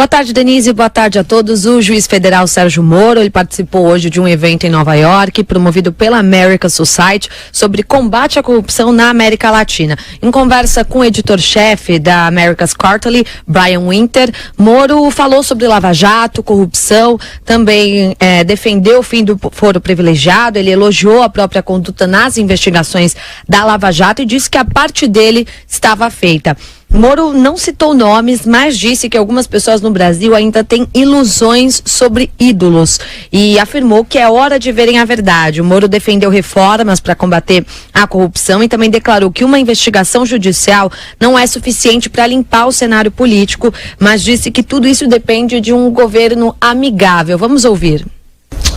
Boa tarde, Denise. Boa tarde a todos. O juiz federal Sérgio Moro, ele participou hoje de um evento em Nova York, promovido pela American Society, sobre combate à corrupção na América Latina. Em conversa com o editor-chefe da America's Quarterly, Brian Winter, Moro falou sobre Lava Jato, corrupção, também defendeu o fim do foro privilegiado, ele elogiou a própria conduta nas investigações da Lava Jato e disse que a parte dele estava feita. Moro não citou nomes, mas disse que algumas pessoas no Brasil ainda têm ilusões sobre ídolos e afirmou que é hora de verem a verdade. O Moro defendeu reformas para combater a corrupção e também declarou que uma investigação judicial não é suficiente para limpar o cenário político, mas disse que tudo isso depende de um governo amigável. Vamos ouvir.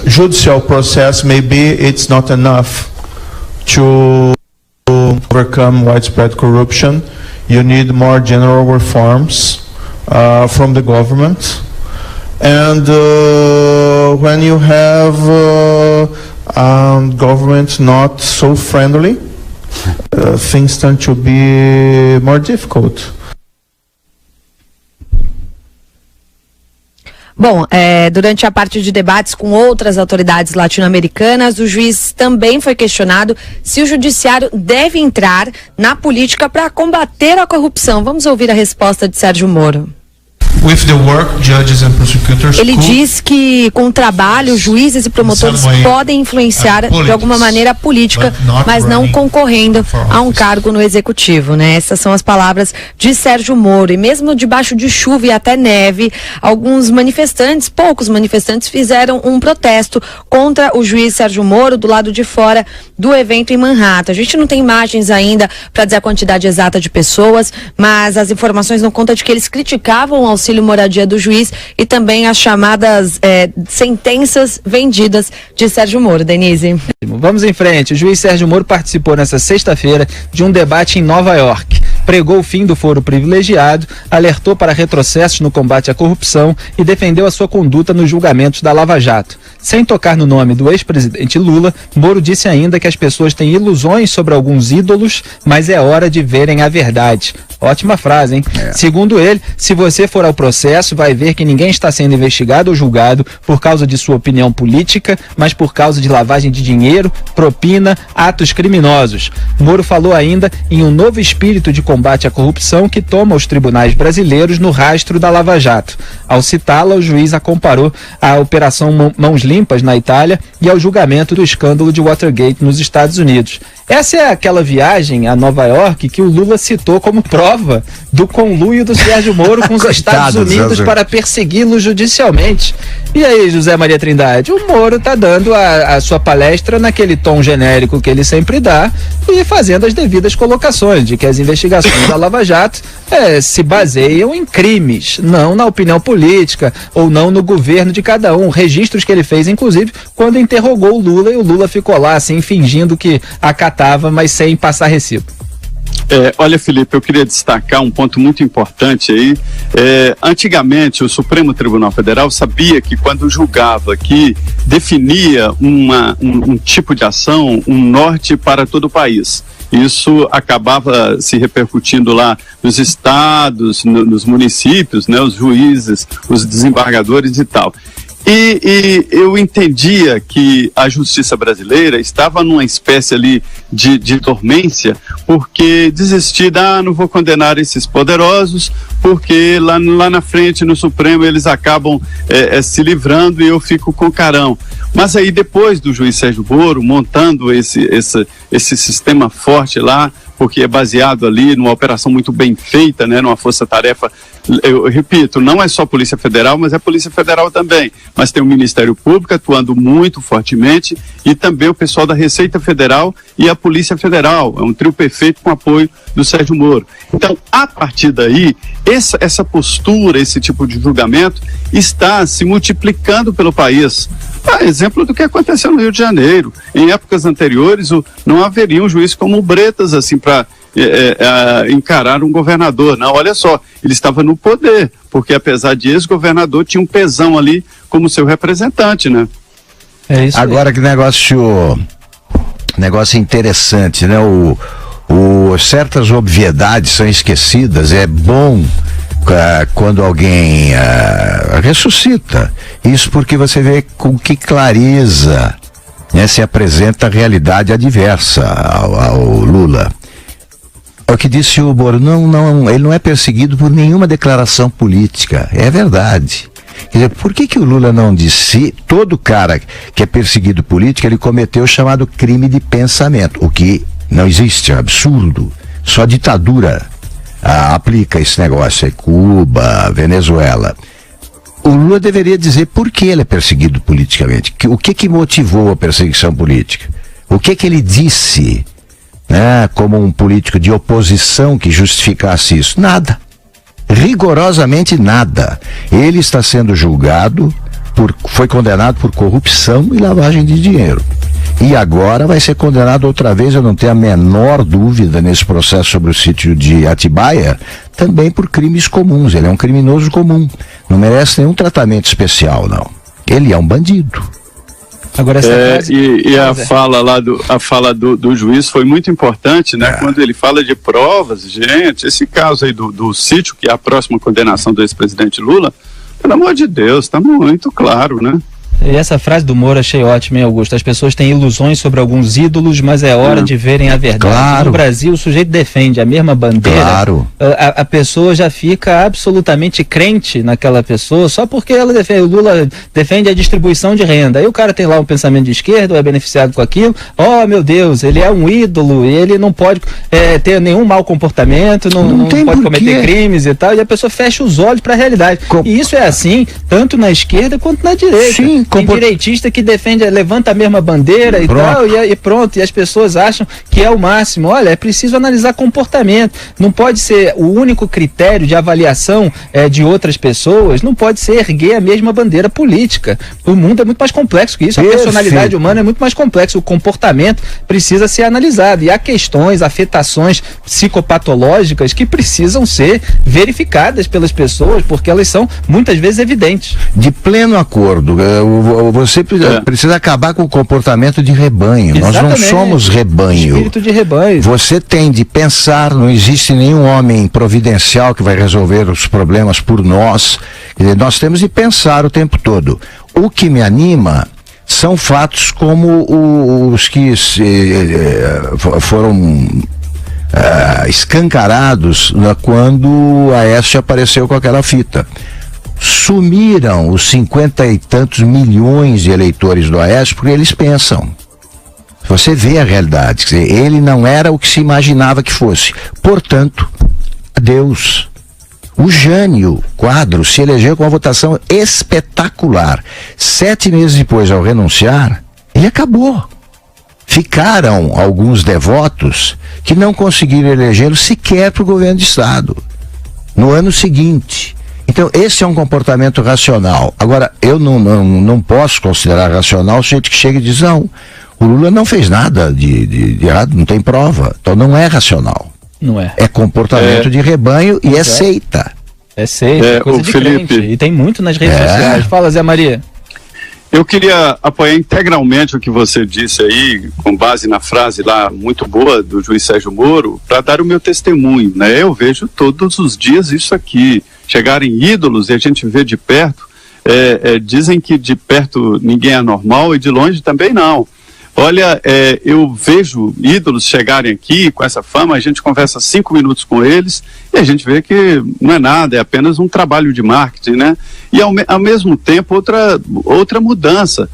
Judicial process, maybe it's not enough to overcome widespread corruption. You need more general reforms from the government, and when you have government not so friendly, things tend to be more difficult. Bom, durante a parte de debates com outras autoridades latino-americanas, o juiz também foi questionado se o judiciário deve entrar na política para combater a corrupção. Vamos ouvir a resposta de Sérgio Moro. Ele diz que com o trabalho, juízes e promotores podem influenciar de alguma maneira a política, mas não concorrendo a um cargo no executivo, né? Essas são as palavras de Sérgio Moro. E mesmo debaixo de chuva e até neve, alguns manifestantes, poucos manifestantes, fizeram um protesto contra o juiz Sérgio Moro do lado de fora do evento em Manhattan. A gente não tem imagens ainda para dizer a quantidade exata de pessoas, mas as informações dão conta de que eles criticavam o auxílio moradia do juiz e também as chamadas sentenças vendidas de Sérgio Moro. Denise. Vamos em frente. O juiz Sérgio Moro participou nesta sexta-feira de um debate em Nova York. Pregou o fim do foro privilegiado, alertou para retrocessos no combate à corrupção e defendeu a sua conduta nos julgamentos da Lava Jato. Sem tocar no nome do ex-presidente Lula, Moro disse ainda que as pessoas têm ilusões sobre alguns ídolos, mas é hora de verem a verdade. Ótima frase, hein? Segundo ele, se você for ao processo, vai ver que ninguém está sendo investigado ou julgado por causa de sua opinião política, mas por causa de lavagem de dinheiro, propina, atos criminosos. Moro falou ainda em um novo espírito de combate à corrupção que toma os tribunais brasileiros no rastro da Lava Jato. Ao citá-la, o juiz a comparou à Operação Mãos Limpas na Itália e ao julgamento do escândalo de Watergate nos Estados Unidos. Essa é aquela viagem a Nova York que o Lula citou como prova do conluio do Sérgio Moro com os Estados Unidos para persegui-lo judicialmente. E aí, José Maria Trindade, o Moro está dando a sua palestra naquele tom genérico que ele sempre dá e fazendo as devidas colocações de que as investigações da Lava Jato se baseiam em crimes, não na opinião política ou não no governo de cada um. Registros que ele fez, inclusive, quando interrogou o Lula e o Lula ficou lá assim, fingindo que acatava, mas sem passar recibo. Olha, Felipe, eu queria destacar um ponto muito importante aí. Antigamente, o Supremo Tribunal Federal sabia que quando julgava, que definia um tipo de ação, um norte para todo o país. Isso acabava se repercutindo lá nos estados, nos municípios, né, os juízes, os desembargadores e tal. E eu entendia que a justiça brasileira estava numa espécie ali de dormência, porque desistida, não vou condenar esses poderosos, porque lá na frente, no Supremo, eles acabam se livrando e eu fico com carão. Mas aí depois do juiz Sérgio Moro montando esse sistema forte lá, porque é baseado ali numa operação muito bem feita, né, numa força-tarefa, eu repito, não é só a Polícia Federal, mas é a Polícia Federal também, mas tem o Ministério Público atuando muito fortemente e também o pessoal da Receita Federal e a Polícia Federal, é um trio perfeito com apoio do Sérgio Moro. Então, a partir daí, essa postura, esse tipo de julgamento está se multiplicando pelo país. Exemplo do que aconteceu no Rio de Janeiro. Em épocas anteriores, não haveria um juiz como o Bretas, assim, para encarar um governador. Não, olha só, ele estava no poder, porque apesar de ex-governador, tinha um pesão ali como seu representante, né? É isso. Agora, que negócio interessante, né? Certas obviedades são esquecidas. É bom quando alguém ressuscita. Isso porque você vê com que clareza, né, se apresenta a realidade adversa ao Lula. É o que disse o Moro, ele não é perseguido por nenhuma declaração política. É verdade. Quer dizer, por que o Lula não disse, todo cara que é perseguido político, ele cometeu o chamado crime de pensamento, o que não existe, é um absurdo. Só a ditadura aplica esse negócio, é Cuba, Venezuela. O Lula deveria dizer por que ele é perseguido politicamente, o que motivou a perseguição política, o que ele disse, né, como um político de oposição que justificasse isso. Nada. Rigorosamente nada. Ele está sendo julgado, foi condenado por corrupção e lavagem de dinheiro. E agora vai ser condenado outra vez, eu não tenho a menor dúvida, nesse processo sobre o sítio de Atibaia, também por crimes comuns. Ele é um criminoso comum. Não merece nenhum tratamento especial, não. Ele é um bandido. Agora, a fala do juiz foi muito importante, né? Quando ele fala de provas, gente, esse caso aí do sítio, que é a próxima condenação do ex-presidente Lula, pelo amor de Deus, está muito claro, né? E essa frase do Moro achei ótima, hein, Augusto? As pessoas têm ilusões sobre alguns ídolos, mas é hora de verem a verdade. Claro. No Brasil, o sujeito defende a mesma bandeira. Claro. A pessoa já fica absolutamente crente naquela pessoa, só porque ela defende, o Lula defende a distribuição de renda. Aí o cara tem lá um pensamento de esquerda, ou é beneficiado com aquilo. Oh, meu Deus, ele é um ídolo, e ele não pode ter nenhum mau comportamento, não pode cometer crimes e tal, e a pessoa fecha os olhos para a realidade. E isso é assim, tanto na esquerda quanto na direita. Sim. Tem direitista que levanta a mesma bandeira e tal, e pronto, e as pessoas acham que é o máximo. Olha, é preciso analisar comportamento. Não pode ser o único critério de avaliação de outras pessoas, não pode ser erguer a mesma bandeira política. O mundo é muito mais complexo que isso, a personalidade humana é muito mais complexa, o comportamento precisa ser analisado, e há questões, afetações psicopatológicas que precisam ser verificadas pelas pessoas, porque elas são muitas vezes evidentes. De pleno acordo, você precisa acabar com o comportamento de rebanho. Exatamente. Nós não somos rebanho. Espírito de rebanho. Você tem de pensar, não existe nenhum homem providencial que vai resolver os problemas por nós. Quer dizer, nós temos de pensar o tempo todo. O que me anima são fatos como os que foram escancarados quando a Aécio apareceu com aquela fita. Sumiram os 50 e tantos milhões de eleitores do Aécio porque eles pensam. Você vê a realidade, quer dizer, ele não era o que se imaginava que fosse. Portanto, adeus. O Jânio Quadros se elegeu com uma votação espetacular. 7 meses depois, ao renunciar, ele acabou. Ficaram alguns devotos que não conseguiram elegê-lo sequer para o governo de Estado no ano seguinte. Então, esse é um comportamento racional. Agora, eu não posso considerar racional o sujeito que chega e diz, não, o Lula não fez nada de errado, não tem prova. Então, não é racional. Não é. É comportamento de rebanho e é seita. É seita, coisa de Felipe, crente. E tem muito nas redes sociais. Fala, Zé Maria. Eu queria apoiar integralmente o que você disse aí, com base na frase lá muito boa do juiz Sérgio Moro, para dar o meu testemunho, né? Eu vejo todos os dias isso aqui, chegarem ídolos e a gente vê de perto, dizem que de perto ninguém é normal e de longe também não. Olha, eu vejo ídolos chegarem aqui com essa fama, a gente conversa 5 minutos com eles e a gente vê que não é nada, é apenas um trabalho de marketing, né? E ao mesmo tempo outra mudança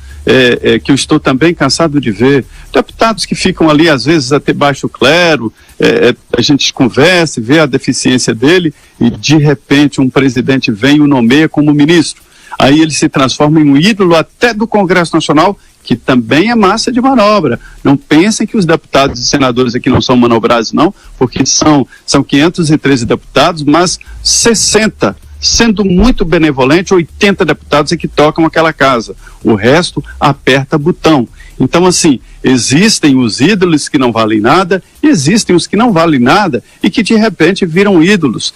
que eu estou também cansado de ver. Deputados que ficam ali às vezes até baixo clero, a gente conversa e vê a deficiência dele e de repente um presidente vem e o nomeia como ministro. Aí ele se transforma em um ídolo até do Congresso Nacional, que também é massa de manobra. Não pensem que os deputados e senadores aqui não são manobrados, não, porque são 513 deputados, mas 60, sendo muito benevolente, 80 deputados é que tocam aquela casa. O resto aperta botão. Então, assim, existem os ídolos que não valem nada, e existem os que não valem nada e que de repente viram ídolos.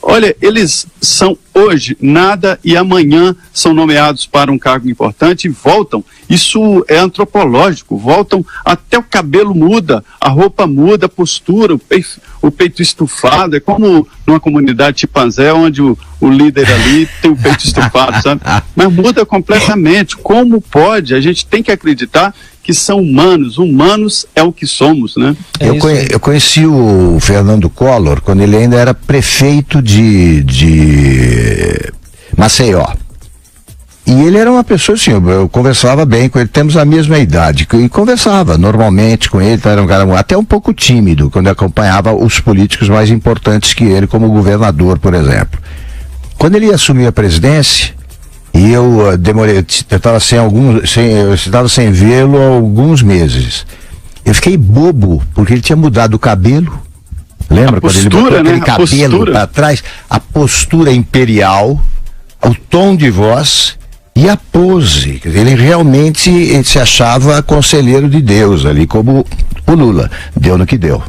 Olha, eles são hoje nada e amanhã são nomeados para um cargo importante e voltam. Isso é antropológico, voltam, até o cabelo muda, a roupa muda, a postura, o peito estufado. É como numa comunidade chimpanzé, onde o líder ali tem o peito estufado, sabe? Mas muda completamente. Como pode? A gente tem que acreditar que são humanos. Humanos é o que somos, né? Eu conheci o Fernando Collor quando ele ainda era prefeito de Maceió. E ele era uma pessoa assim, eu conversava bem com ele, temos a mesma idade, e conversava normalmente com ele, era um cara até um pouco tímido, quando acompanhava os políticos mais importantes que ele, como governador, por exemplo. Quando ele assumiu a presidência, e eu demorei, eu estava sem vê-lo há alguns meses. Eu fiquei bobo, porque ele tinha mudado o cabelo. Lembra quando ele botou aquele cabelo para trás? A postura imperial, o tom de voz e a pose. Ele realmente se achava conselheiro de Deus ali, como o Lula. Deu no que deu.